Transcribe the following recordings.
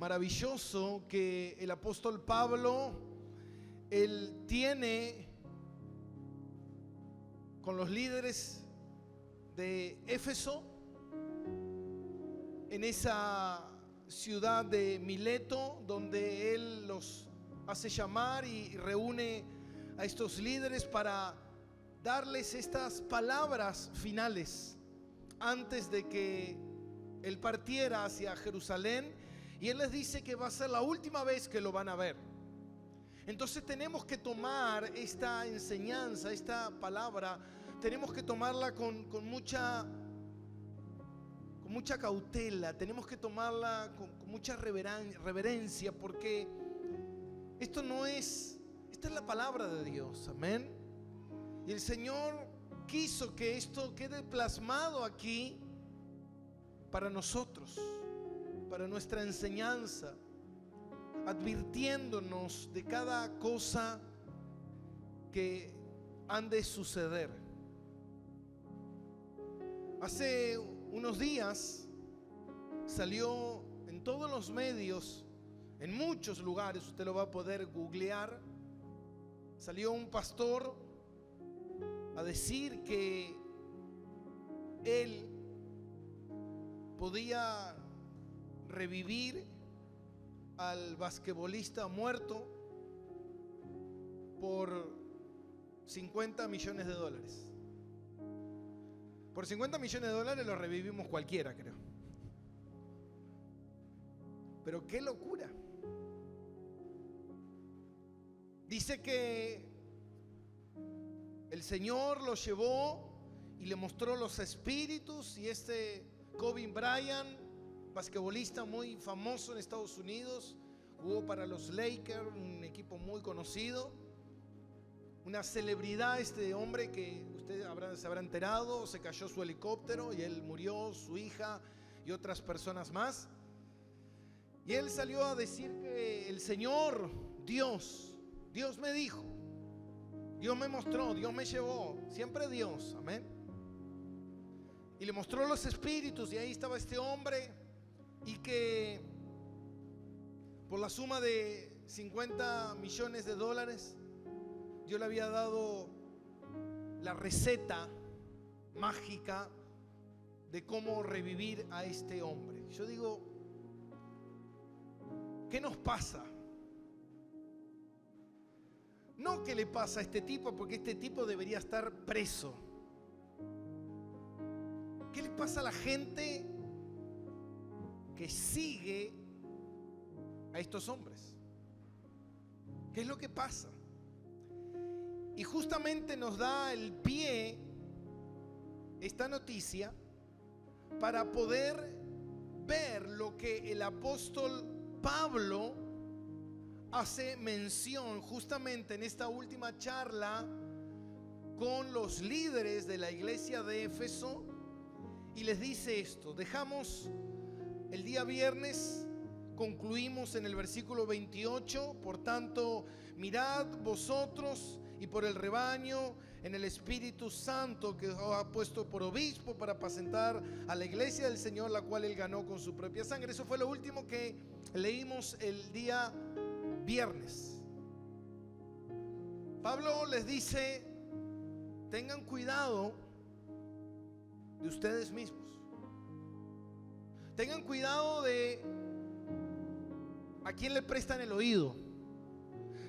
maravilloso que el apóstol Pablo, él tiene con los líderes de Éfeso, en esa ciudad de Mileto, donde él los hace llamar y reúne a estos líderes para darles estas palabras finales antes de que él partiera hacia Jerusalén, y él les dice que va a ser la última vez que lo van a ver. Entonces tenemos que tomar esta enseñanza, esta palabra, tenemos que tomarla con mucha cautela, tenemos que tomarla con mucha reverencia, porque esta es la palabra de Dios, amén. Y el Señor quiso que esto quede plasmado aquí para nosotros, para nuestra enseñanza, advirtiéndonos de cada cosa que han de suceder. Hace unos días salió en todos los medios, en muchos lugares, usted lo va a poder googlear, salió un pastor a decir que él podía revivir al basquetbolista muerto por $50 millones. Por $50 millones lo revivimos cualquiera, creo. Pero qué locura. Dice que el Señor lo llevó y le mostró los espíritus, y Kobe Bryant, basquetbolista muy famoso en Estados Unidos, jugó para los Lakers, un equipo muy conocido, una celebridad este hombre que usted se habrá enterado, se cayó su helicóptero y él murió, su hija y otras personas más. Y él salió a decir que el Señor, Dios me dijo, Dios me mostró, Dios me llevó, siempre Dios, amén. Y le mostró los espíritus, y ahí estaba este hombre, y que por la suma de $50 millones, Dios le había dado la receta mágica de cómo revivir a este hombre. Yo digo, ¿qué nos pasa? No qué le pasa a este tipo, porque este tipo debería estar preso. ¿Qué le pasa a la gente que sigue a estos hombres? ¿Qué es lo que pasa? Y justamente nos da el pie esta noticia para poder ver lo que el apóstol Pablo hace mención justamente en esta última charla con los líderes de la iglesia de Éfeso, y les dice esto. Dejamos el día viernes, concluimos en el versículo 28, por tanto, mirad vosotros y por el rebaño en el Espíritu Santo que os ha puesto por obispo para apacentar a la iglesia del Señor, la cual él ganó con su propia sangre. Eso fue lo último que leímos el día viernes. Pablo les dice: tengan cuidado de ustedes mismos, tengan cuidado de a quién le prestan el oído,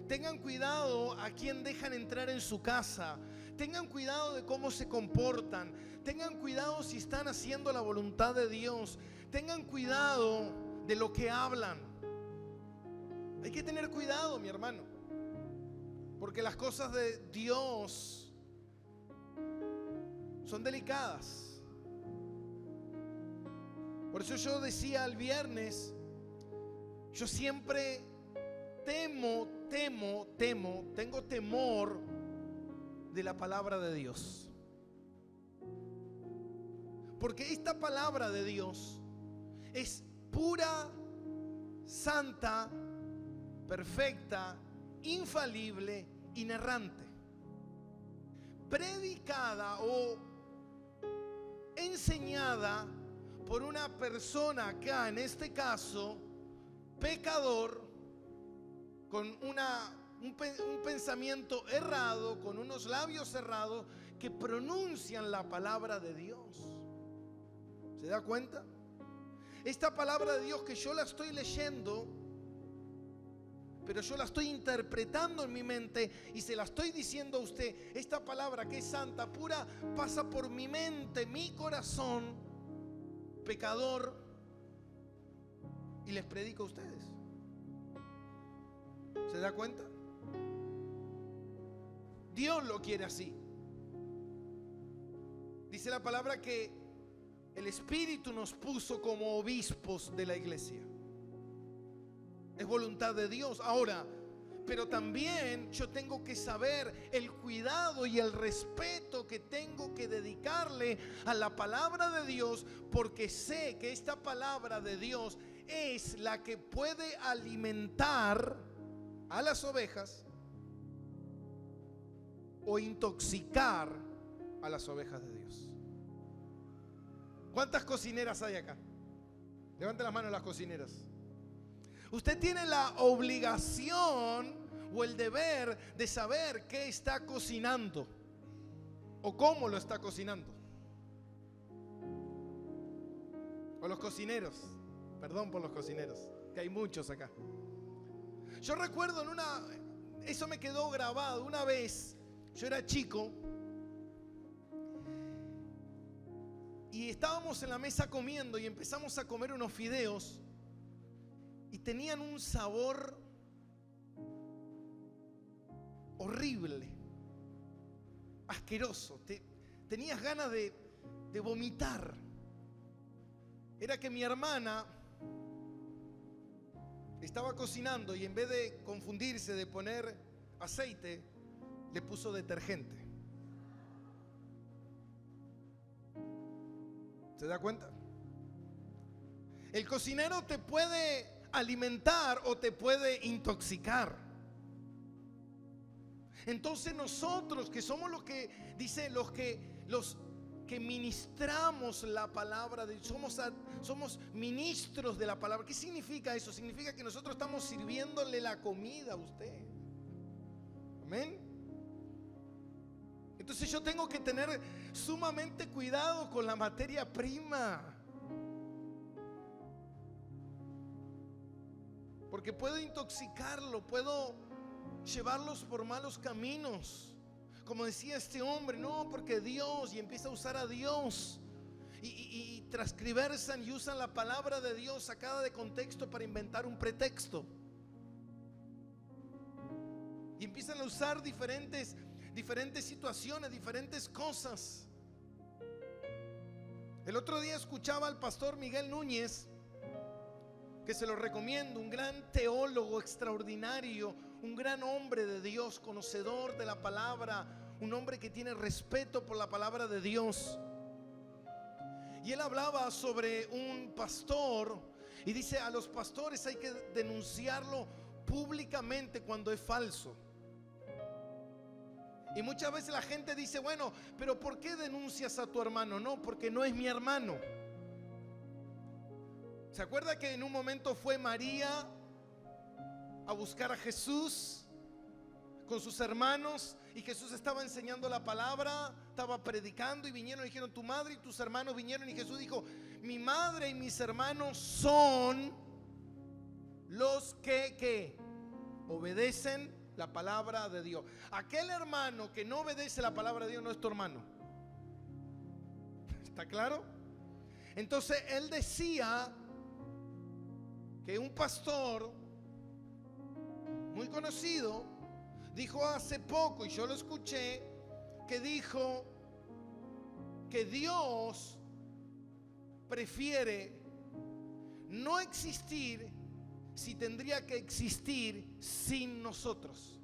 tengan cuidado a quién dejan entrar en su casa, tengan cuidado de cómo se comportan, tengan cuidado si están haciendo la voluntad de Dios, tengan cuidado de lo que hablan. Hay que tener cuidado, mi hermano, porque las cosas de Dios son delicadas. Por eso yo decía el viernes, yo siempre tengo temor de la palabra de Dios. Porque esta palabra de Dios es pura, santa, perfecta, infalible, inerrante. Predicada o enseñada por una persona acá, en este caso, pecador, con un pensamiento errado, con unos labios cerrados que pronuncian la palabra de Dios. ¿Se da cuenta? Esta palabra de Dios que yo la estoy leyendo, pero yo la estoy interpretando en mi mente y se la estoy diciendo a usted. Esta palabra que es santa, pura, pasa por mi mente, mi corazón, pecador, y les predico a ustedes. ¿Se da cuenta? Dios lo quiere así. Dice la palabra que el Espíritu nos puso como obispos de la iglesia. Es voluntad de Dios. Ahora, pero también yo tengo que saber el cuidado y el respeto que tengo que dedicarle a la palabra de Dios, porque sé que esta palabra de Dios es la que puede alimentar a las ovejas o intoxicar a las ovejas de Dios. ¿Cuántas cocineras hay acá? Levanten las manos las cocineras. Usted tiene la obligación o el deber de saber qué está cocinando o cómo lo está cocinando. O los cocineros, perdón por los cocineros, que hay muchos acá. Yo recuerdo eso me quedó grabado una vez. Yo era chico y estábamos en la mesa comiendo y empezamos a comer unos fideos y tenían un sabor horrible, asqueroso. Tenías ganas de vomitar. Era que mi hermana estaba cocinando y en vez de confundirse de poner aceite, le puso detergente. ¿Se da cuenta? El cocinero te puede alimentar o te puede intoxicar. Entonces nosotros que somos los que dice los que ministramos la palabra de Dios, somos ministros de la palabra. ¿Qué significa eso? Significa que nosotros estamos sirviéndole la comida a usted. Amén. Entonces yo tengo que tener sumamente cuidado con la materia prima, porque puedo intoxicarlo, puedo llevarlos por malos caminos. Como decía este hombre, no, porque Dios, y empieza a usar a Dios y transcriversan y usan la palabra de Dios sacada de contexto para inventar un pretexto. Y empiezan a usar diferentes situaciones, diferentes cosas. El otro día escuchaba al pastor Miguel Núñez, que se lo recomiendo, un gran teólogo extraordinario, un gran hombre de Dios, conocedor de la palabra, un hombre que tiene respeto por la palabra de Dios. Y él hablaba sobre un pastor y dice: a los pastores hay que denunciarlo públicamente cuando es falso. Y muchas veces la gente dice: bueno, pero ¿por qué denuncias a tu hermano? No, porque no es mi hermano. ¿Se acuerda que en un momento fue María a buscar a Jesús con sus hermanos y Jesús estaba enseñando la palabra, estaba predicando, y vinieron y dijeron: tu madre y tus hermanos vinieron? Y Jesús dijo: mi madre y mis hermanos son los que obedecen la palabra de Dios. Aquel hermano que no obedece la palabra de Dios no es tu hermano. ¿Está claro? Entonces él decía que un pastor muy conocido dijo hace poco, y yo lo escuché, que dijo que Dios prefiere no existir si tendría que existir sin nosotros.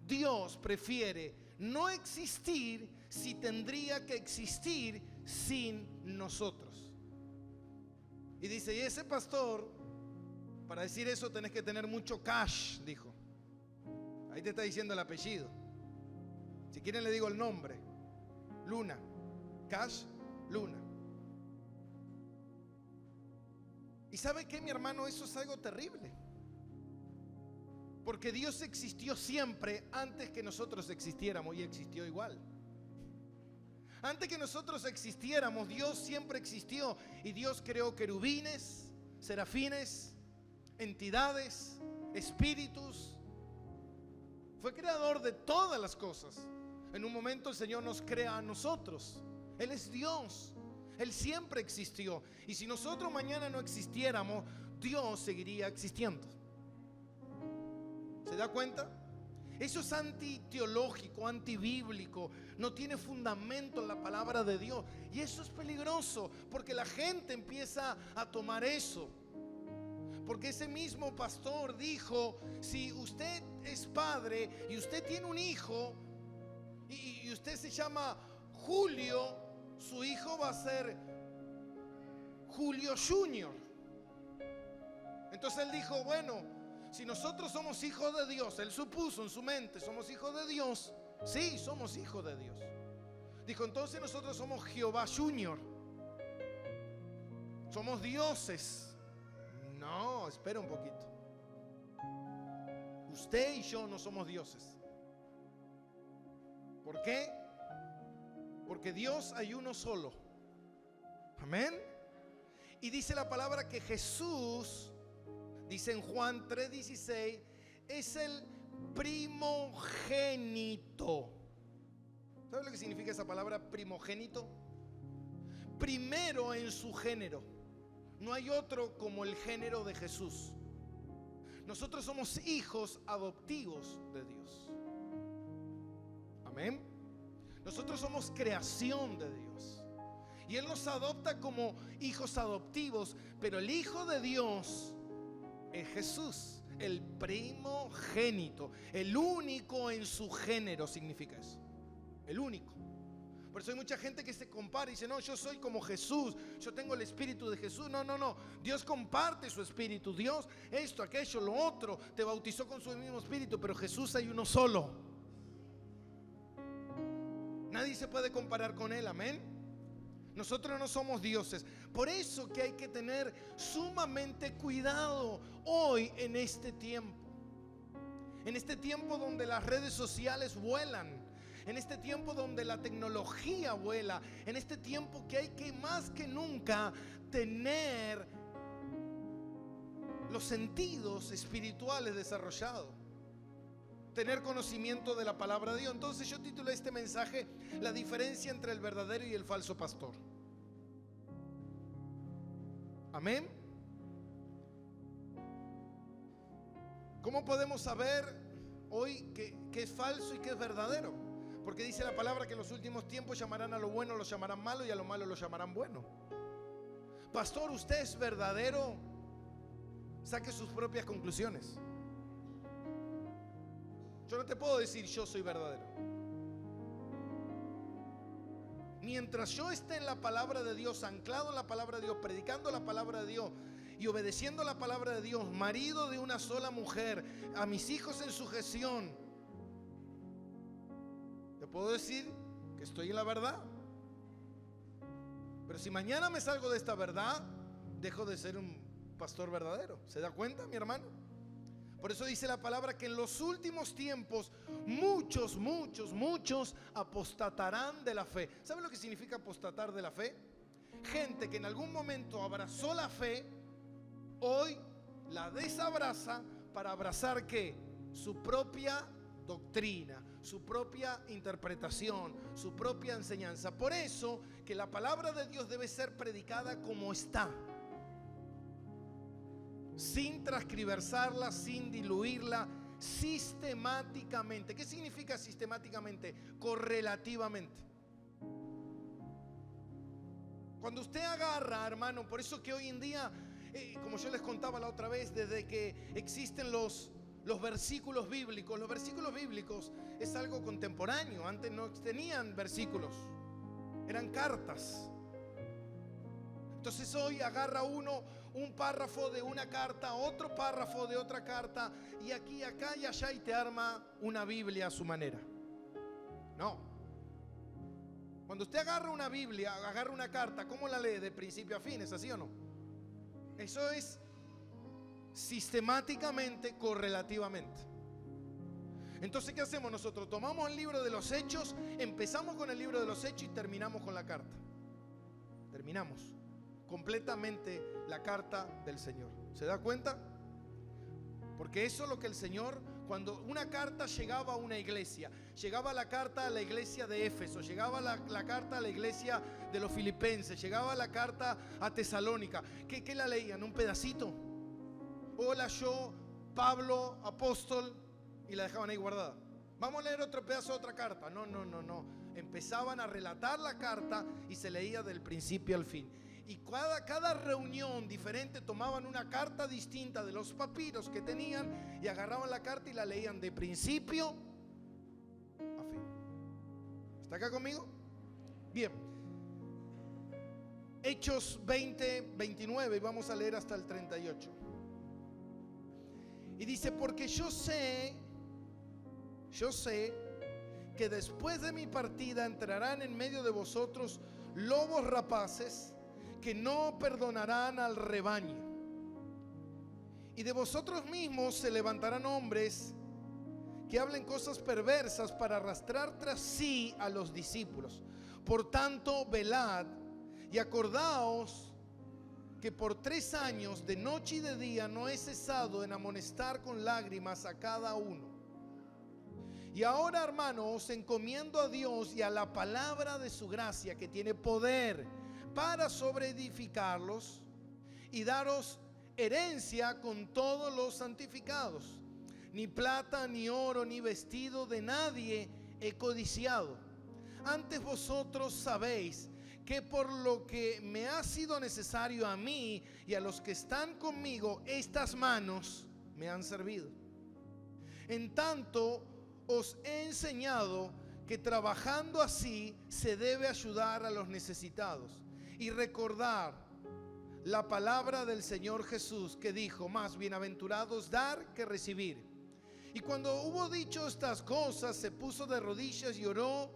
Dios prefiere no existir si tendría que existir sin nosotros. Y dice: y ese pastor, para decir eso tenés que tener mucho cash, dijo. Ahí te está diciendo el apellido. Si quieren le digo el nombre: Luna, Cash Luna. Y ¿sabe qué, mi hermano? Eso es algo terrible. Porque Dios existió siempre antes que nosotros existiéramos, y existió igual. Antes que nosotros existiéramos, Dios siempre existió. Y Dios creó querubines, serafines, entidades, espíritus. Fue creador de todas las cosas. En un momento el Señor nos crea a nosotros. Él es Dios. Él siempre existió. Y si nosotros mañana no existiéramos, Dios seguiría existiendo. ¿Se da cuenta? Eso es antiteológico, antibíblico. No tiene fundamento en la palabra de Dios. Y eso es peligroso, porque la gente empieza a tomar eso. Porque ese mismo pastor dijo: si usted es padre y usted tiene un hijo y usted se llama Julio, su hijo va a ser Julio Junior. Entonces él dijo: bueno, si nosotros somos hijos de Dios, él supuso en su mente, somos hijos de Dios. Sí, somos hijos de Dios. Dijo: entonces nosotros somos Jehová Junior. Somos dioses. No, espera un poquito. Usted y yo no somos dioses. ¿Por qué? Porque Dios hay uno solo. Amén. Y dice la palabra que Jesús, dice en Juan 3:16, es el primogénito. ¿Sabe lo que significa esa palabra primogénito? Primero en su género. No hay otro como el género de Jesús. Nosotros somos hijos adoptivos de Dios. Amén. Nosotros somos creación de Dios. Y Él nos adopta como hijos adoptivos. Pero el Hijo de Dios es Jesús, el primogénito, el único en su género, significa eso. El único. Por eso hay mucha gente que se compara y dice: no, yo soy como Jesús, yo tengo el espíritu de Jesús. No, no, no. Dios comparte su espíritu. Dios, esto, aquello, lo otro, te bautizó con su mismo espíritu. Pero Jesús hay uno solo. Nadie se puede comparar con Él. Amén. Nosotros no somos dioses. Por eso que hay que tener sumamente cuidado hoy en este tiempo. En este tiempo donde las redes sociales vuelan. En este tiempo donde la tecnología vuela. En este tiempo que hay que más que nunca tener los sentidos espirituales desarrollados. Tener conocimiento de la palabra de Dios. Entonces yo titulé este mensaje: la diferencia entre el verdadero y el falso pastor. Amén. ¿Cómo podemos saber hoy qué es falso y qué es verdadero? Porque dice la palabra que en los últimos tiempos llamarán a lo bueno, lo llamarán malo, y a lo malo lo llamarán bueno. Pastor, ¿usted es verdadero? Saque sus propias conclusiones. Yo no te puedo decir yo soy verdadero. Mientras yo esté en la palabra de Dios, anclado en la palabra de Dios, predicando la palabra de Dios y obedeciendo la palabra de Dios, marido de una sola mujer, a mis hijos en sujeción, te puedo decir que estoy en la verdad. Pero si mañana me salgo de esta verdad, dejo de ser un pastor verdadero. ¿Se da cuenta, mi hermano? Por eso dice la palabra que en los últimos tiempos muchos apostatarán de la fe. ¿Sabe lo que significa apostatar de la fe? Gente que en algún momento abrazó la fe, hoy la desabraza para abrazar ¿qué? Su propia doctrina, su propia interpretación, su propia enseñanza. Por eso que la palabra de Dios debe ser predicada como está, sin transcriversarla, sin diluirla, sistemáticamente. ¿Qué significa sistemáticamente? Correlativamente. Cuando usted agarra, hermano, por eso que hoy en día, como yo les contaba la otra vez, desde que existen los versículos bíblicos. Los versículos bíblicos es algo contemporáneo. Antes no tenían versículos, eran cartas. Entonces hoy agarra uno un párrafo de una carta, otro párrafo de otra carta, y aquí, acá y allá, y te arma una Biblia a su manera. No. Cuando usted agarra una Biblia, agarra una carta, ¿cómo la lee? De principio a fin, ¿es así o no? Eso es sistemáticamente, correlativamente. Entonces, ¿qué hacemos nosotros? Tomamos el libro de los Hechos, empezamos con el libro de los Hechos y terminamos con la carta. Terminamos completamente la carta del Señor. ¿Se da cuenta? Porque eso es lo que el Señor, cuando una carta llegaba a una iglesia, llegaba la carta a la iglesia de Éfeso, llegaba la carta a la iglesia de los Filipenses, llegaba la carta a Tesalónica, ¿qué la leían? ¿Un pedacito? Hola, yo, Pablo, apóstol, y la dejaban ahí guardada. Vamos a leer otro pedazo de otra carta. No. Empezaban a relatar la carta y se leía del principio al fin. Y cada reunión diferente tomaban una carta distinta de los papiros que tenían y agarraban la carta y la leían de principio a fin. ¿Está acá conmigo? Bien. Hechos 20, 29 y vamos a leer hasta el 38. Y dice, porque yo sé que después de mi partida entrarán en medio de vosotros lobos rapaces que no perdonarán al rebaño. Y de vosotros mismos se levantarán hombres que hablen cosas perversas para arrastrar tras sí a los discípulos. Por tanto, velad y acordaos que por 3 años, de noche y de día, no he cesado en amonestar con lágrimas a cada uno. Y ahora, hermanos, os encomiendo a Dios y a la palabra de su gracia, que tiene poder para sobreedificarlos y daros herencia con todos los santificados. Ni plata, ni oro, ni vestido de nadie he codiciado. Antes vosotros sabéis que por lo que me ha sido necesario a mí y a los que están conmigo, estas manos me han servido. En tanto, os he enseñado que trabajando así se debe ayudar a los necesitados y recordar la palabra del Señor Jesús, que dijo, más bienaventurados dar que recibir. Y cuando hubo dicho estas cosas, se puso de rodillas y oró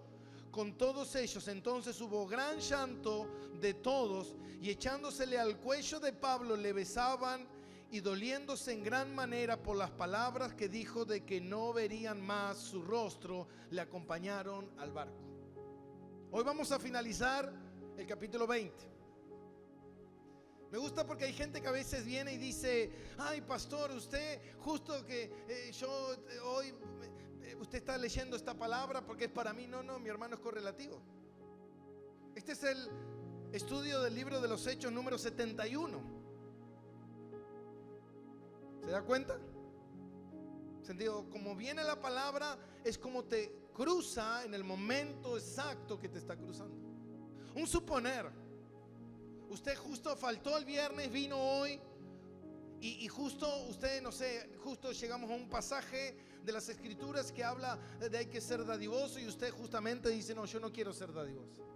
con todos ellos. Entonces hubo gran llanto de todos, y echándosele al cuello de Pablo le besaban, y doliéndose en gran manera por las palabras que dijo de que no verían más su rostro, le acompañaron al barco. Hoy vamos a finalizar el capítulo 20. Me gusta porque hay gente que a veces viene y dice, ay pastor, usted justo que hoy usted está leyendo esta palabra porque es para mí. No, mi hermano, es correlativo. Este es el estudio del libro de los Hechos número 71. ¿Se da cuenta? Sentido, como viene la palabra, es como te cruza en el momento exacto que te está cruzando. Un suponer, usted justo faltó el viernes, vino hoy y justo usted, no sé, justo llegamos a un pasaje de las escrituras que habla de hay que ser dadivoso, y usted justamente dice, no, yo no quiero ser dadivoso.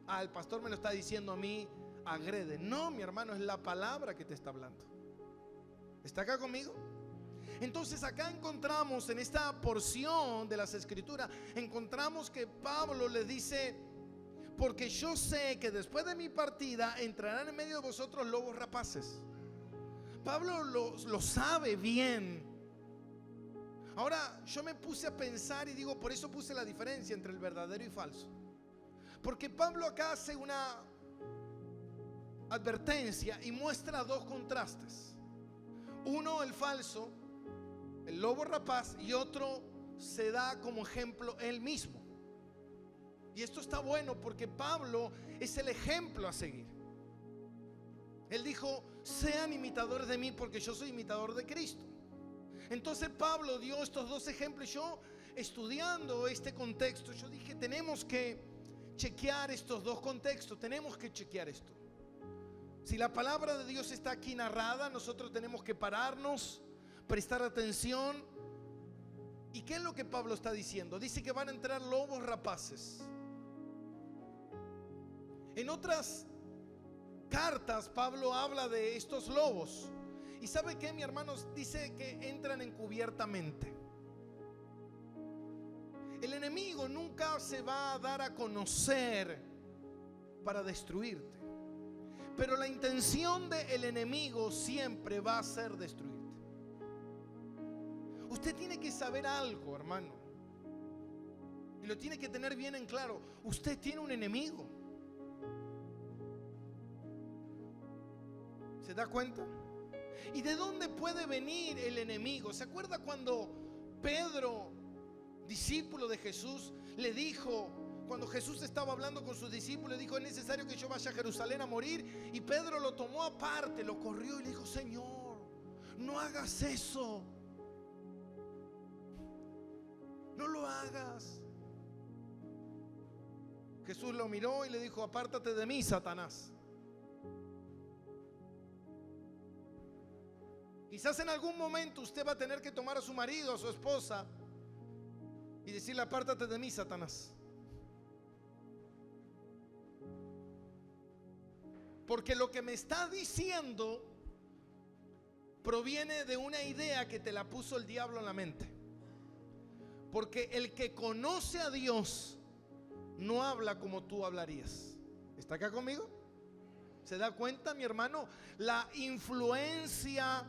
Ah, el pastor me lo está diciendo a mí, agrede. No, mi hermano, es la palabra que te está hablando. ¿Está acá conmigo? Entonces acá encontramos, en esta porción de las escrituras, encontramos que Pablo le dice, porque yo sé que después de mi partida entrarán en medio de vosotros lobos rapaces. Pablo lo sabe bien. Ahora yo me puse a pensar y digo, por eso puse la diferencia entre el verdadero y falso. Porque Pablo acá hace una advertencia y muestra 2 contrastes. Uno, el falso, el lobo rapaz, y otro se da como ejemplo él mismo. Y esto está bueno porque Pablo es el ejemplo a seguir. Él dijo, sean imitadores de mí porque yo soy imitador de Cristo. Entonces Pablo dio estos 2 ejemplos. Yo, estudiando este contexto, yo dije, tenemos que chequear estos 2 contextos, tenemos que chequear esto. Si la palabra de Dios está aquí narrada, nosotros tenemos que pararnos, prestar atención. ¿Y qué es lo que Pablo está diciendo? Dice que van a entrar lobos rapaces. En otras cartas Pablo habla de estos lobos. ¿Y sabe qué, mi hermanos? Dice que entran encubiertamente. El enemigo nunca se va a dar a conocer para destruirte, Pero la intención del enemigo siempre va a ser destruirte. Usted tiene que saber algo, hermano, y lo tiene que tener bien en claro. Usted tiene un enemigo. ¿Se da cuenta? ¿Y de dónde puede venir el enemigo? ¿Se acuerda cuando Pedro, discípulo de Jesús, le dijo, cuando Jesús estaba hablando con sus discípulos, le dijo: es necesario que yo vaya a Jerusalén a morir? Y Pedro lo tomó aparte, lo corrió y le dijo: Señor, no hagas eso, no lo hagas. Jesús lo miró y le dijo: apártate de mí, Satanás. Quizás en algún momento usted va a tener que tomar a su marido, a su esposa, y decirle: apártate de mí, Satanás. Porque lo que me está diciendo proviene de una idea que te la puso el diablo en la mente. Porque el que conoce a Dios no habla como tú hablarías. ¿Está acá conmigo? ¿Se da cuenta, mi hermano? La influencia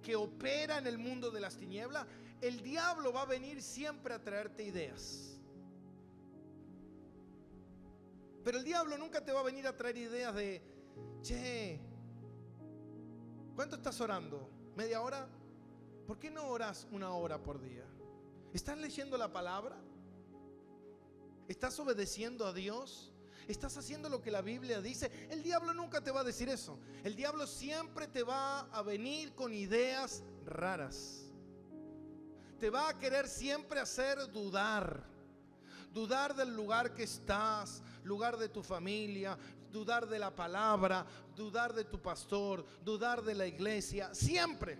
que opera en el mundo de las tinieblas. El diablo va a venir siempre a traerte ideas. Pero el diablo nunca te va a venir a traer ideas de: che, ¿cuánto estás orando? ¿Media hora? ¿Por qué no oras 1 hora por día? ¿Estás leyendo la palabra? ¿Estás obedeciendo a Dios? ¿Estás haciendo lo que la Biblia dice? El diablo nunca te va a decir eso. El diablo siempre te va a venir con ideas raras. Te va a querer siempre hacer dudar. Dudar del lugar que estás, lugar de tu familia, dudar de la palabra, dudar de tu pastor, dudar de la iglesia, siempre.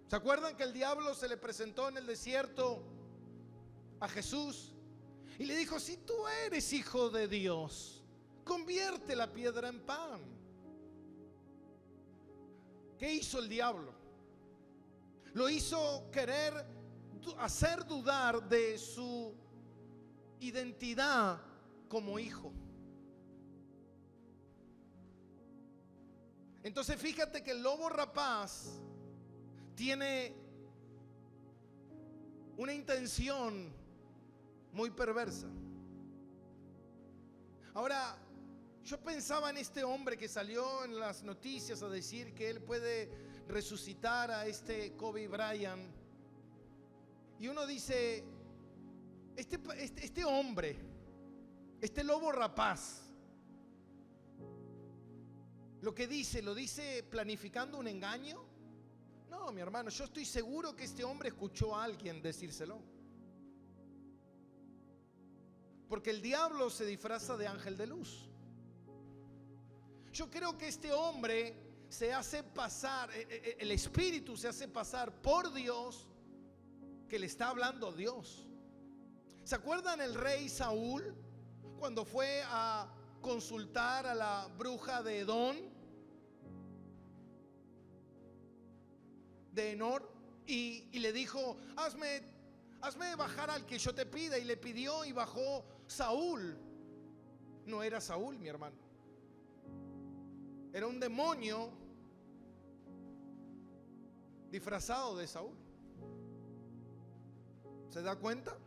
¿Se acuerdan que el diablo se le presentó en el desierto a Jesús y le dijo: si tú eres hijo de Dios, convierte la piedra en pan? ¿Qué hizo el diablo? Lo hizo querer hacer dudar de su identidad como hijo. Entonces fíjate que el lobo rapaz tiene una intención muy perversa. Ahora, yo pensaba en este hombre que salió en las noticias a decir que él puede resucitar a este Kobe Bryant. Y uno dice: este hombre, este lobo rapaz, lo que dice, ¿lo dice planificando un engaño? No, mi hermano, yo estoy seguro que este hombre escuchó a alguien decírselo. Porque el diablo se disfraza de ángel de luz. Yo creo que este hombre se hace pasar, el espíritu se hace pasar por Dios, que le está hablando Dios. ¿Se acuerdan el rey Saúl cuando fue a consultar a la bruja de Edón, de Enor, y le dijo: hazme bajar al que yo te pida? Y le pidió y bajó Saúl. No era Saúl, mi hermano. Era un demonio disfrazado de Saúl. ¿Se da cuenta?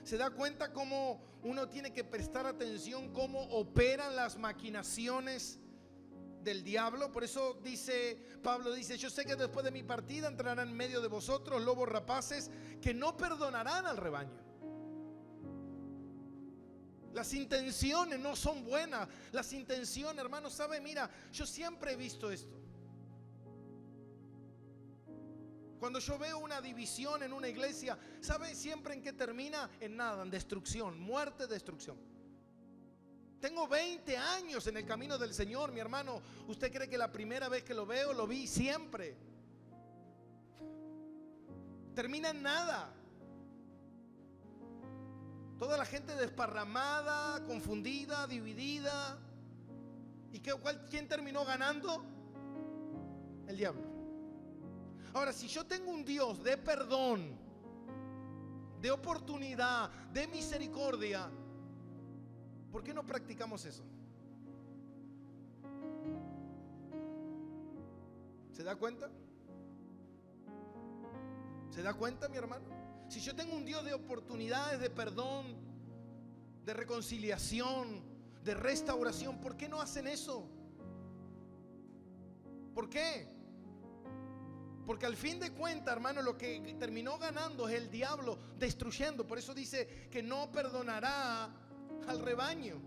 ¿Se da cuenta cómo uno tiene que prestar atención cómo operan las maquinaciones del diablo? Por eso Pablo dice: yo sé que después de mi partida entrarán en medio de vosotros lobos rapaces que no perdonarán al rebaño. Las intenciones no son buenas. Las intenciones, hermano, ¿sabe? Mira, yo siempre he visto esto. Cuando yo veo una división en una iglesia, ¿sabe siempre en qué termina? En nada, en destrucción, muerte, destrucción. Tengo 20 años en el camino del Señor, mi hermano. ¿Usted cree que la primera vez que lo veo, lo vi siempre? Termina en nada. Toda la gente desparramada, confundida, dividida. ¿Y quién terminó ganando? El diablo. Ahora, si yo tengo un Dios de perdón, de oportunidad, de misericordia, ¿por qué no practicamos eso? ¿Se da cuenta? ¿Se da cuenta, mi hermano? Si yo tengo un Dios de oportunidades, de perdón, de reconciliación, de restauración, ¿por qué no hacen eso? ¿Por qué? Porque al fin de cuentas, hermano, lo que terminó ganando es el diablo, destruyendo. Por eso dice que no perdonará al rebaño.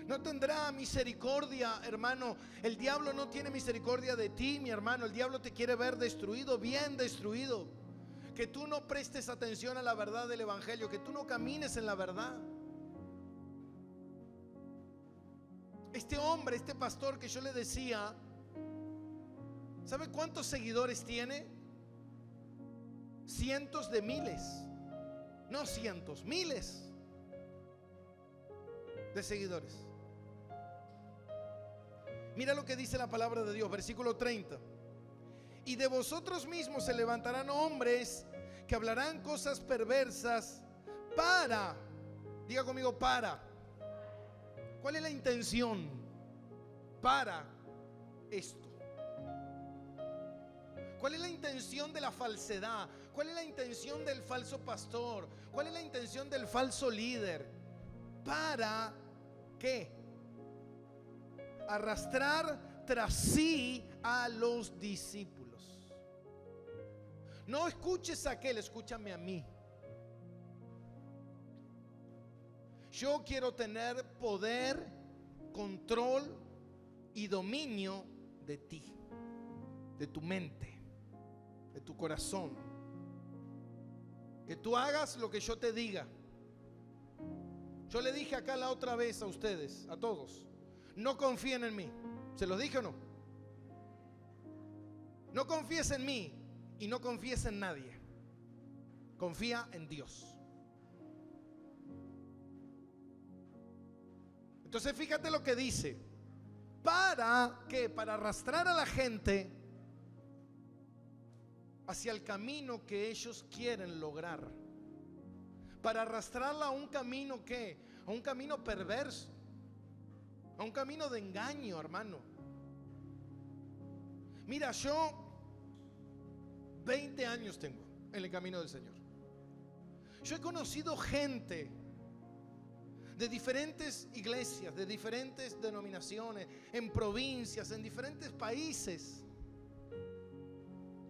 No tendrá misericordia, hermano. El diablo no tiene misericordia de ti, mi hermano. El diablo te quiere ver destruido, bien destruido. Que tú no prestes atención a la verdad del evangelio, que tú no camines en la verdad. Este hombre, este pastor que yo le decía, ¿sabe cuántos seguidores tiene? Cientos de miles. No cientos, miles de seguidores. Mira lo que dice la palabra de Dios, versículo 30. Y de vosotros mismos se levantarán hombres que hablarán cosas perversas para, diga conmigo, para. ¿Cuál es la intención? Para esto. ¿Cuál es la intención de la falsedad? ¿Cuál es la intención del falso pastor? ¿Cuál es la intención del falso líder? ¿Para qué? Arrastrar tras sí a los discípulos. No escuches a aquel, escúchame a mí. Yo quiero tener poder, control y dominio de ti, de tu mente, de tu corazón. Que tú hagas lo que yo te diga. Yo le dije acá la otra vez a ustedes, a todos, no confíen en mí. ¿Se los dije o no? No confíes en mí y no confíes en nadie. Confía en Dios. Entonces fíjate lo que dice. ¿Para qué? Para arrastrar a la gente hacia el camino que ellos quieren lograr. Para arrastrarla a un camino que, a un camino perverso, a un camino de engaño, hermano. Mira, yo 20 años tengo en el camino del Señor. Yo he conocido gente de diferentes iglesias, de diferentes denominaciones, en provincias, en diferentes países,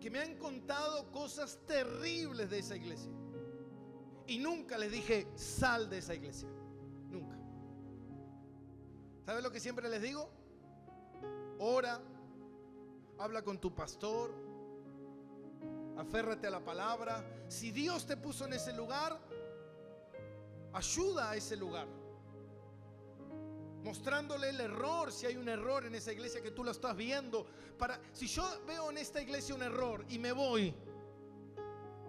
que me han contado cosas terribles de esa iglesia. Y nunca les dije, sal de esa iglesia. Nunca. ¿Sabes lo que siempre les digo? Ora, habla con tu pastor, aférrate a la palabra. Si Dios te puso en ese lugar, ayuda a ese lugar, mostrándole el error, si hay un error en esa iglesia que tú lo estás viendo. Si yo veo en esta iglesia un error y me voy,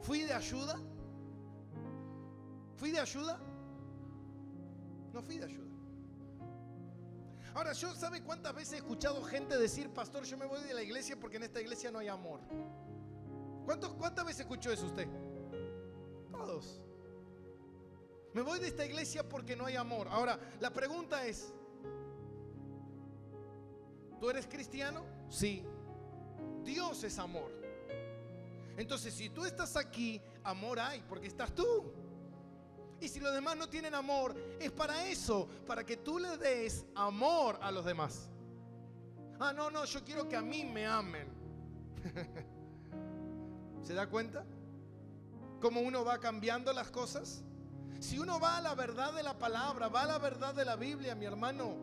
¿fui de ayuda? ¿Fui de ayuda? No fui de ayuda. Ahora, yo, ¿sabe cuántas veces he escuchado gente decir, pastor, yo me voy de la iglesia porque en esta iglesia no hay amor? ¿Cuántas veces escuchó eso usted? Todos. Me voy de esta iglesia porque no hay amor. Ahora, la pregunta es, ¿tú eres cristiano? Sí. Dios es amor. Entonces, si tú estás aquí, amor hay, porque estás tú. Y si los demás no tienen amor, es para eso, para que tú le des amor a los demás. Ah, no, yo quiero que a mí me amen. ¿Se da cuenta? ¿Cómo uno va cambiando las cosas? Si uno va a la verdad de la palabra, va a la verdad de la Biblia, mi hermano,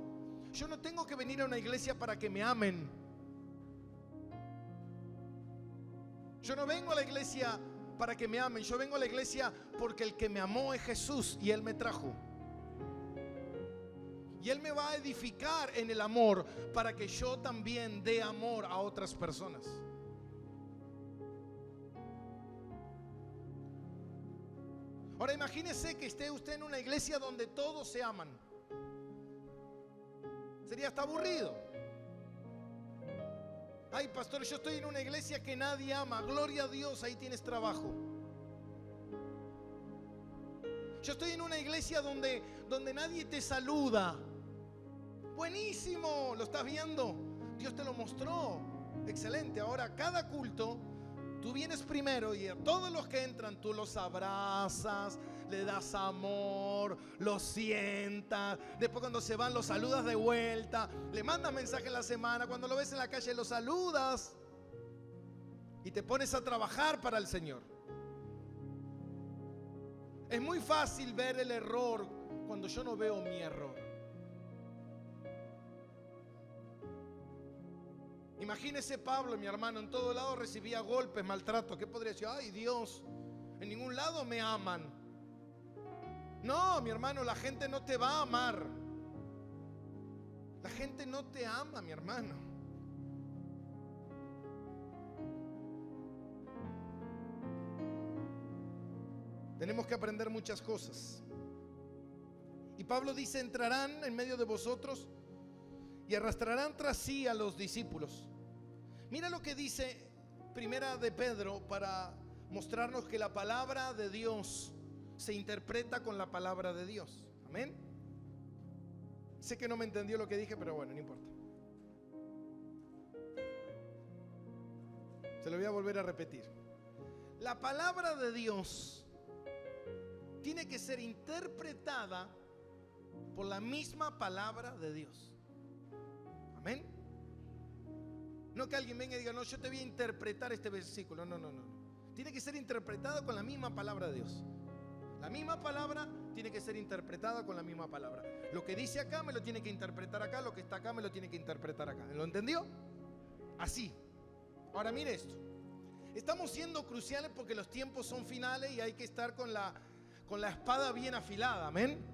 yo no tengo que venir a una iglesia para que me amen. Yo no vengo a la iglesia para que me amen. Yo vengo a la iglesia porque el que me amó es Jesús y Él me trajo. Y Él me va a edificar en el amor para que yo también dé amor a otras personas. Ahora imagínese que esté usted en una iglesia donde todos se aman. Sería hasta aburrido. Ay, pastor, yo estoy en una iglesia que nadie ama. Gloria a Dios, ahí tienes trabajo. Yo estoy en una iglesia donde nadie te saluda. Buenísimo, ¿lo estás viendo? Dios te lo mostró. Excelente. Ahora, cada culto, tú vienes primero y a todos los que entran tú los abrazas, le das amor, los sientas. Después cuando se van los saludas de vuelta, le mandas mensaje en la semana. Cuando lo ves en la calle los saludas y te pones a trabajar para el Señor. Es muy fácil ver el error cuando yo no veo mi error. Imagínese Pablo, mi hermano, en todo lado recibía golpes, maltrato. ¿Qué podría decir? Ay, Dios, en ningún lado me aman. No, mi hermano, la gente no te va a amar. La gente no te ama, mi hermano. Tenemos que aprender muchas cosas. Y Pablo dice, entrarán en medio de vosotros y arrastrarán tras sí a los discípulos. Mira lo que dice Primera de Pedro para mostrarnos que la palabra de Dios se interpreta con la palabra de Dios. Amén. Sé que no me entendió lo que dije, pero bueno, no importa. Se lo voy a volver a repetir. La palabra de Dios tiene que ser interpretada por la misma palabra de Dios. Amén. No que alguien venga y diga, no, yo te voy a interpretar este versículo. No. Tiene que ser interpretado con la misma palabra de Dios. La misma palabra tiene que ser interpretada con la misma palabra. Lo que dice acá me lo tiene que interpretar acá. Lo que está acá me lo tiene que interpretar acá. ¿Lo entendió? Así. Ahora mire esto. Estamos siendo cruciales porque los tiempos son finales y hay que estar con la espada bien afilada. Amén.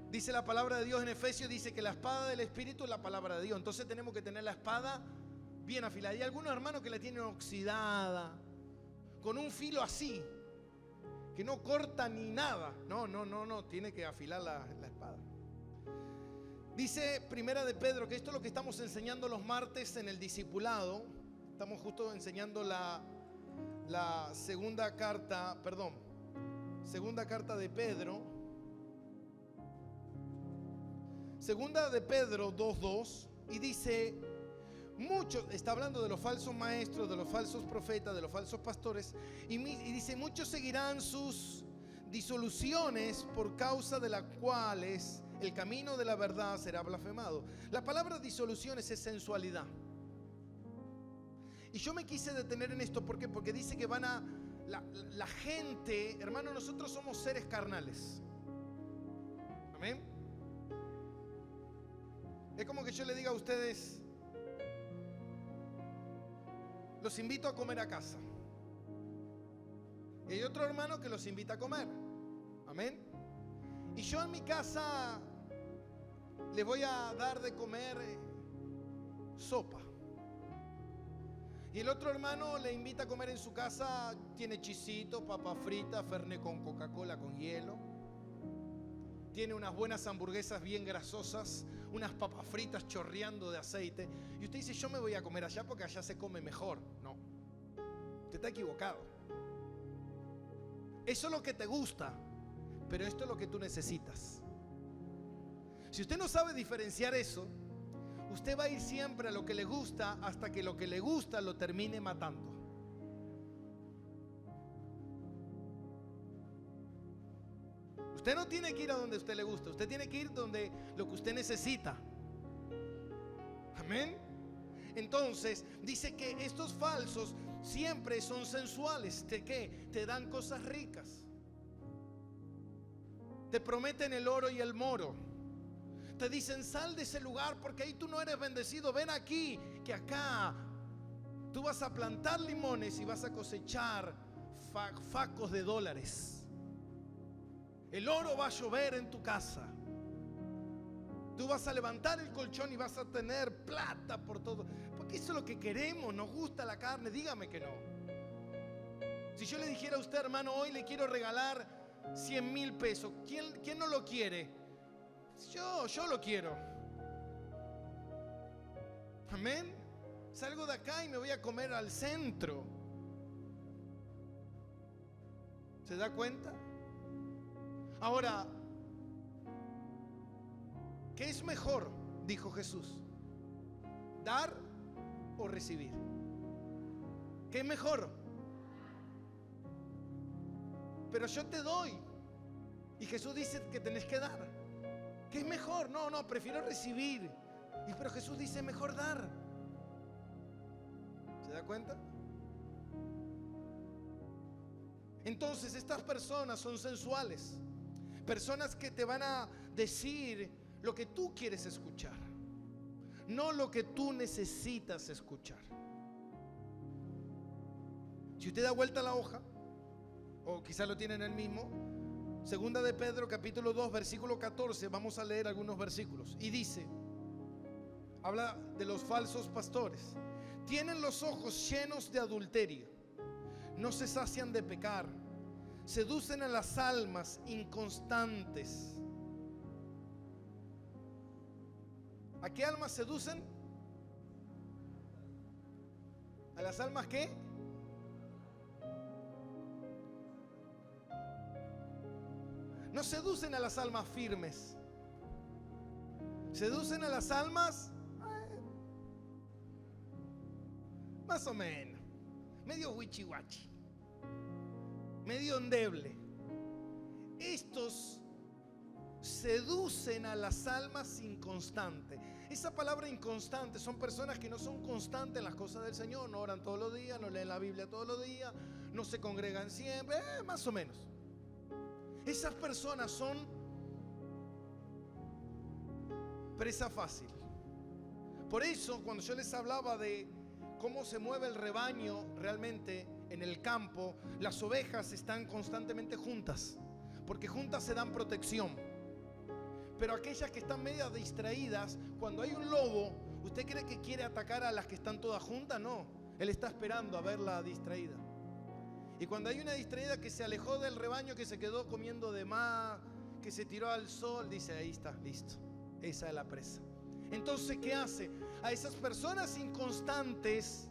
Dice la palabra de Dios en Efesios, dice que la espada del Espíritu es la palabra de Dios. Entonces tenemos que tener la espada bien afilada. Hay algunos hermanos que la tienen oxidada, con un filo así, que no corta ni nada. No, tiene que afilar la espada. Dice Primera de Pedro, que esto es lo que estamos enseñando los martes en el discipulado. Estamos justo enseñando la segunda carta de Pedro. Segunda de Pedro 2:2, y dice, muchos, está hablando de los falsos maestros, de los falsos profetas, de los falsos pastores, y dice, muchos seguirán sus disoluciones por causa de las cuales el camino de la verdad será blasfemado. La palabra disoluciones es sensualidad. Y yo me quise detener en esto, ¿por qué? Porque dice que la gente, hermano, nosotros somos seres carnales. Amén. Es como que yo le diga a ustedes, los invito a comer a casa. Y hay otro hermano que los invita a comer. Amén. Y yo en mi casa les voy a dar de comer sopa. Y el otro hermano le invita a comer en su casa, tiene chisito, papa frita, fernet con Coca-Cola con hielo. Tiene unas buenas hamburguesas bien grasosas, unas papas fritas chorreando de aceite. Y usted dice, yo me voy a comer allá porque allá se come mejor. No, usted está equivocado. Eso es lo que te gusta, pero esto es lo que tú necesitas. Si usted no sabe diferenciar eso, usted va a ir siempre a lo que le gusta hasta que lo que le gusta lo termine matando. Usted no tiene que ir a donde a usted le gusta, usted tiene que ir donde lo que usted necesita. Amén. Entonces dice que estos falsos siempre son sensuales. ¿De qué? Te dan cosas ricas, te prometen el oro y el moro, te dicen sal de ese lugar porque ahí tú no eres bendecido, ven aquí, que acá tú vas a plantar limones y vas a cosechar facos de dólares. El oro va a llover en tu casa. Tú vas a levantar el colchón y vas a tener plata por todo. Porque eso es lo que queremos, nos gusta la carne, dígame que no. Si yo le dijera a usted, hermano, hoy le quiero regalar 100,000 pesos, ¿quién no lo quiere? Yo lo quiero. Amén. Salgo de acá y me voy a comer al centro. ¿Se da cuenta? Ahora, ¿qué es mejor? Dijo Jesús, ¿dar o recibir? ¿Qué es mejor? Pero yo te doy. Y Jesús dice que tenés que dar. ¿Qué es mejor? No, prefiero recibir. Pero Jesús dice mejor dar. ¿Se da cuenta? Entonces estas personas son sensuales. Personas que te van a decir lo que tú quieres escuchar, no lo que tú necesitas escuchar. Si usted da vuelta a la hoja, o quizás lo tiene en el mismo, Segunda de Pedro capítulo 2 versículo 14, vamos a leer algunos versículos. Y dice, habla de los falsos pastores. Tienen los ojos llenos de adulterio, no se sacian de pecar, seducen a las almas inconstantes. ¿A qué almas seducen? ¿A las almas qué? No seducen a las almas firmes, seducen a las almas más o menos, medio wichiwachi, medio endeble. Estos seducen a las almas inconstantes. Esa palabra inconstante son personas que no son constantes en las cosas del Señor. No oran todos los días, no leen la Biblia todos los días, no se congregan siempre, más o menos. Esas personas son presa fácil. Por eso cuando yo les hablaba de cómo se mueve el rebaño realmente en el campo, las ovejas están constantemente juntas, porque juntas se dan protección. Pero aquellas que están medio distraídas, cuando hay un lobo, ¿usted cree que quiere atacar a las que están todas juntas? No, él está esperando a verla distraída. Y cuando hay una distraída que se alejó del rebaño, que se quedó comiendo de más, que se tiró al sol, dice, ahí está, listo, esa es la presa. Entonces, ¿qué hace? A esas personas inconstantes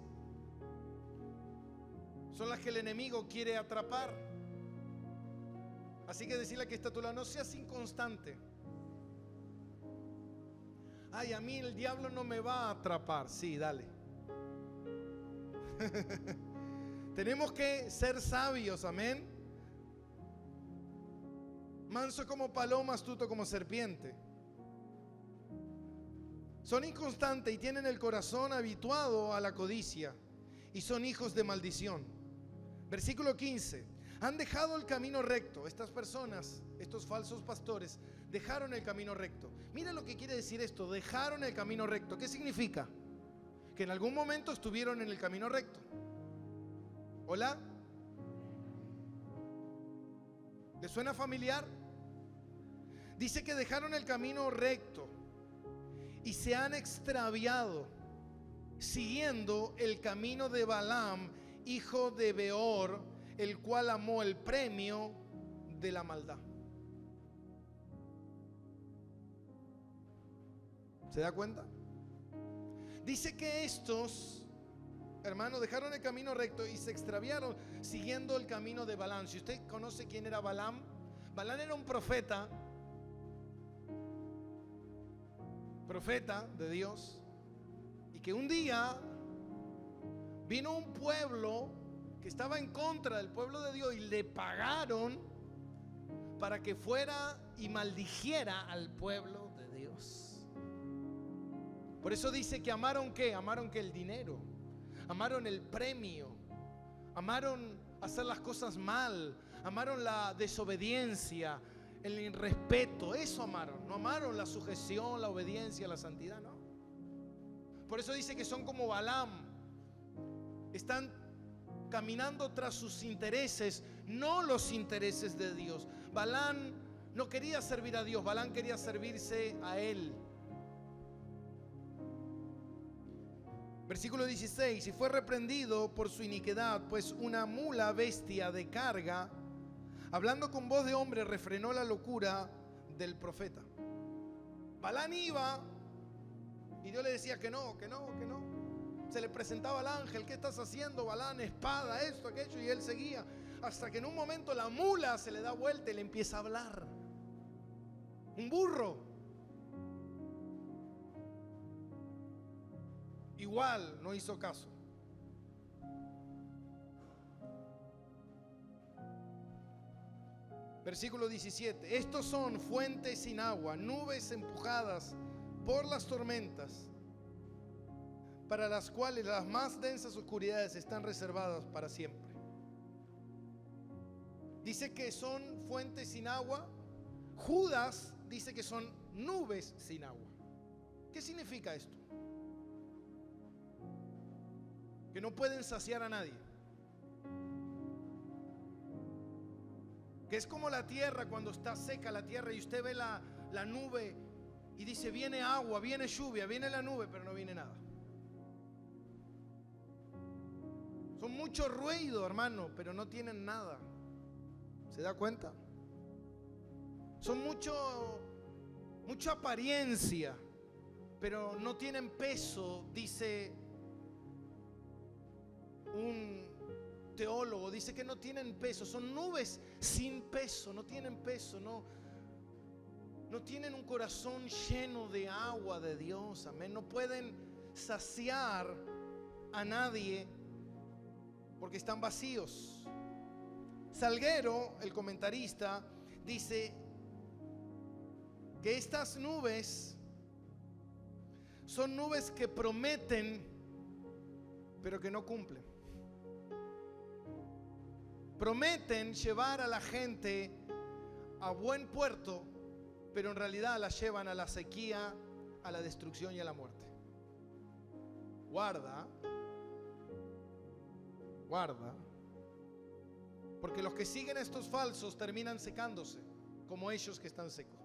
son las que el enemigo quiere atrapar. Así que decirle que está a tu lado, no seas inconstante. Ay, a mí el diablo no me va a atrapar. Sí, dale. Tenemos que ser sabios, amén. Manso como paloma, astuto como serpiente. Son inconstantes y tienen el corazón habituado a la codicia y son hijos de maldición. Versículo 15. Han dejado el camino recto. Estas personas, estos falsos pastores, dejaron el camino recto. Mira lo que quiere decir esto, dejaron el camino recto. ¿Qué significa? Que en algún momento estuvieron en el camino recto. ¿Hola? ¿Le suena familiar? Dice que dejaron el camino recto y se han extraviado siguiendo el camino de Balaam, hijo de Beor, el cual amó el premio de la maldad. ¿Se da cuenta? Dice que estos, hermanos, dejaron el camino recto y se extraviaron siguiendo el camino de Balaam. Si usted conoce quién era Balaam, Balaam era un profeta de Dios, y que un día vino un pueblo que estaba en contra del pueblo de Dios y le pagaron para que fuera y maldijera al pueblo de Dios. Por eso dice que amaron ¿qué? Amaron que el dinero, amaron el premio, amaron hacer las cosas mal, amaron la desobediencia, el irrespeto. Eso amaron. No amaron la sujeción, la obediencia, la santidad, no. Por eso dice que son como Balaam. Están caminando tras sus intereses, no los intereses de Dios. Balaam no quería servir a Dios, Balaam quería servirse a él. Versículo 16. Y fue reprendido por su iniquidad, pues una mula bestia de carga, hablando con voz de hombre, refrenó la locura del profeta. Balaam iba y Dios le decía que no, que no, que no. Se le presentaba al ángel, ¿qué estás haciendo, Balaam? Espada, esto, aquello, y él seguía. Hasta que en un momento la mula se le da vuelta y le empieza a hablar. Un burro. Igual no hizo caso. Versículo 17. Estos son fuentes sin agua, nubes empujadas por las tormentas, para las cuales las más densas oscuridades están reservadas para siempre. Dice que son fuentes sin agua. Judas dice que son nubes sin agua. ¿Qué significa esto? Que no pueden saciar a nadie. Que es como la tierra cuando está seca la tierra y usted ve la nube y dice viene agua, viene lluvia, viene la nube, pero no viene nada. Son mucho ruido, hermano, pero no tienen nada. ¿Se da cuenta? Son mucha apariencia, pero no tienen peso, dice un teólogo, dice que no tienen peso, son nubes sin peso, no tienen peso, no tienen un corazón lleno de agua de Dios, amén. No pueden saciar a nadie porque están vacíos. Salguero, el comentarista, dice que estas nubes son nubes que prometen pero que no cumplen. Prometen llevar a la gente a buen puerto, pero en realidad la llevan a la sequía, a la destrucción y a la muerte. Guarda, porque los que siguen a estos falsos terminan secándose, como ellos que están secos.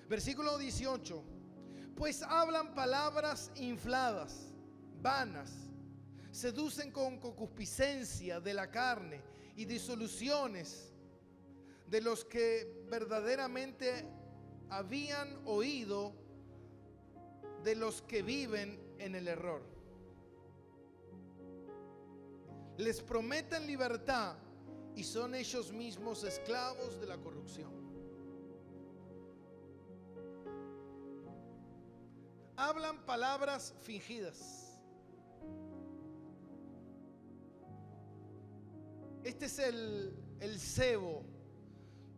Versículo 18. Pues hablan palabras infladas, vanas, seducen con concupiscencia de la carne y disoluciones de los que verdaderamente habían oído, de los que viven en el error. Les prometen libertad y son ellos mismos esclavos de la corrupción. Hablan palabras fingidas. Este es el cebo,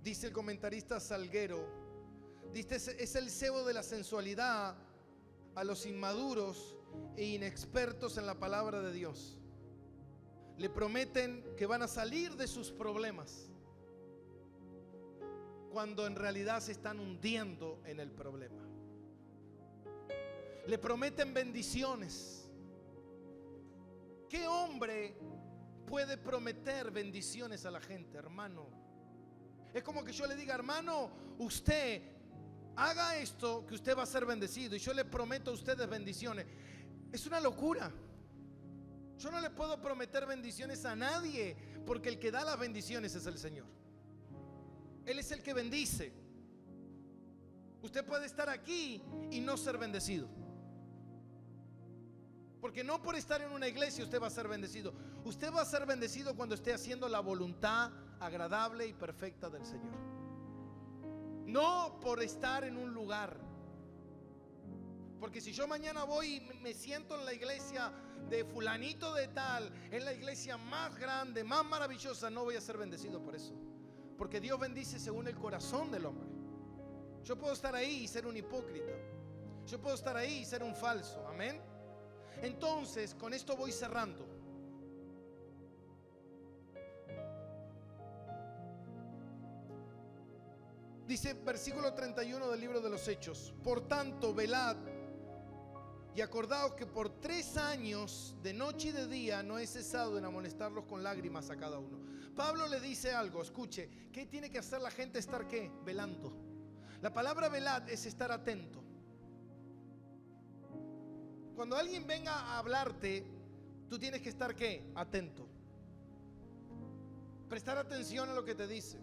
dice el comentarista Salguero. Dice, es el cebo de la sensualidad a los inmaduros e inexpertos en la palabra de Dios. Le prometen que van a salir de sus problemas cuando en realidad se están hundiendo en el problema. Le prometen bendiciones. ¿Qué hombre puede prometer bendiciones a la gente, hermano? Es como que yo le diga, hermano, usted haga esto que usted va a ser bendecido y yo le prometo a ustedes bendiciones. Es una locura. Yo no le puedo prometer bendiciones a nadie, porque el que da las bendiciones es el Señor. Él es el que bendice. Usted puede estar aquí y no ser bendecido, porque no por estar en una iglesia usted va a ser bendecido. Usted va a ser bendecido cuando esté haciendo la voluntad agradable y perfecta del Señor, no por estar en un lugar. Porque si yo mañana voy y me siento en la iglesia de fulanito de tal, en la iglesia más grande, más maravillosa, no voy a ser bendecido por eso. Porque Dios bendice según el corazón del hombre. Yo puedo estar ahí y ser un hipócrita. Yo puedo estar ahí y ser un falso. Amén. Entonces, con esto voy cerrando. Dice versículo 31 del libro de los Hechos: por tanto, velad y acordaos que por 3 años, de noche y de día, no he cesado en amonestarlos con lágrimas a cada uno. Pablo le dice algo, escuche, ¿qué tiene que hacer la gente? Estar ¿qué? Velando. La palabra velad es estar atento. Cuando alguien venga a hablarte, tú tienes que estar ¿qué? Atento. Prestar atención a lo que te dice.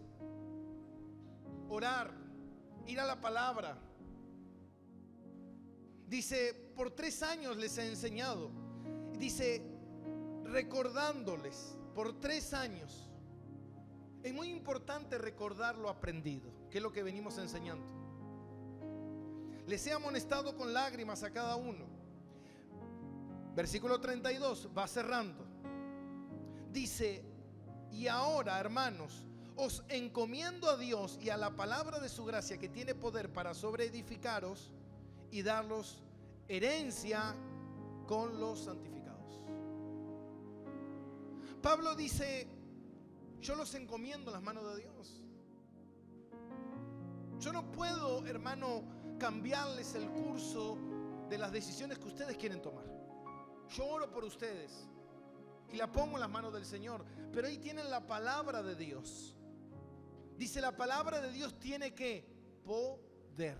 Orar, ir a la palabra. Dice, por 3 años les he enseñado. Dice, recordándoles por 3 años. Es muy importante recordar lo aprendido, que es lo que venimos enseñando. Les he amonestado con lágrimas a cada uno. Versículo 32, va cerrando. Dice, y ahora, hermanos, os encomiendo a Dios y a la palabra de su gracia, que tiene poder para sobreedificaros y darlos herencia con los santificados. Pablo dice: yo los encomiendo en las manos de Dios. Yo no puedo, hermano, cambiarles el curso de las decisiones que ustedes quieren tomar. Yo oro por ustedes y la pongo en las manos del Señor, pero ahí tienen la palabra de Dios. Dice: la palabra de Dios tiene que poder.